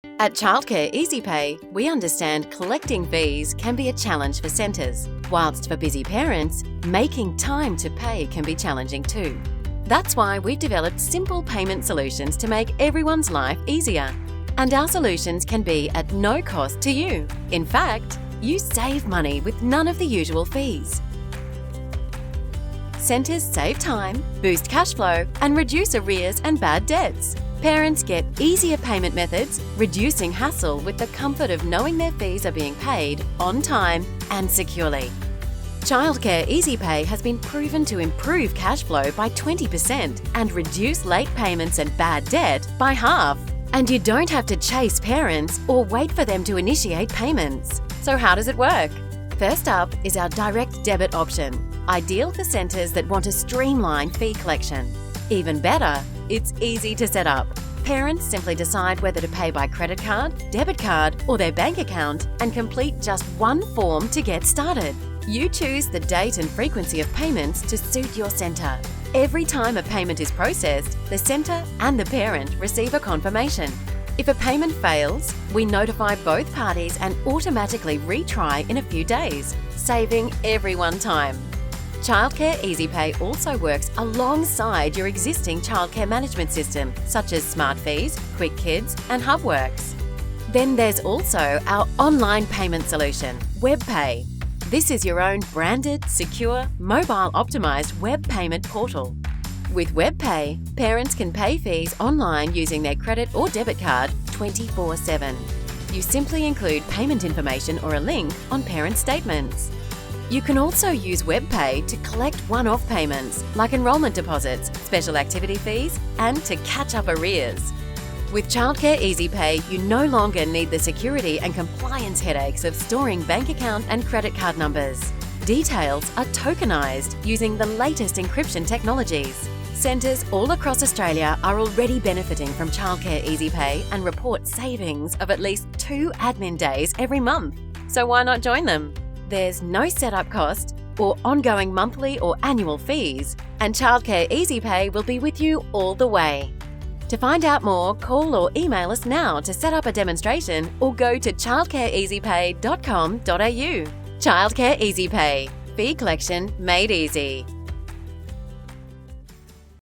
At Childcare EasyPay, we understand collecting fees can be a challenge for centres, whilst for busy parents, making time to pay can be challenging too. That's why we've developed simple payment solutions to make everyone's life easier. And our solutions can be at no cost to you. In fact, you save money with none of the usual fees. Centres save time, boost cash flow, and reduce arrears and bad debts. Parents get easier payment methods, reducing hassle with the comfort of knowing their fees are being paid on time and securely. Childcare EasyPay has been proven to improve cash flow by 20% and reduce late payments and bad debt by half. And you don't have to chase parents or wait for them to initiate payments. So how does it work? First up is our direct debit option, ideal for centres that want to streamline fee collection. Even better, it's easy to set up. Parents simply decide whether to pay by credit card, debit card, or their bank account and complete just one form to get started. You choose the date and frequency of payments to suit your centre. Every time a payment is processed, the centre and the parent receive a confirmation. If a payment fails, we notify both parties and automatically retry in a few days, saving everyone time. Childcare EasyPay also works alongside your existing childcare management system, such as SmartFees, Quick Kids, and HubWorks. Then there's also our online payment solution, WebPay. This is your own branded, secure, mobile-optimized web payment portal. With WebPay, parents can pay fees online using their credit or debit card 24/7. You simply include payment information or a link on parent statements. You can also use WebPay to collect one-off payments like enrolment deposits, special activity fees, and to catch up arrears. With Childcare EasyPay, you no longer need the security and compliance headaches of storing bank account and credit card numbers. Details are tokenised using the latest encryption technologies. Centres all across Australia are already benefiting from Childcare EasyPay and report savings of at least 2 admin days every month. So why not join them? There's no setup cost or ongoing monthly or annual fees, and Childcare EasyPay will be with you all the way. To find out more, call or email us now to set up a demonstration or go to childcareeasypay.com.au. Childcare EasyPay. Fee collection made easy.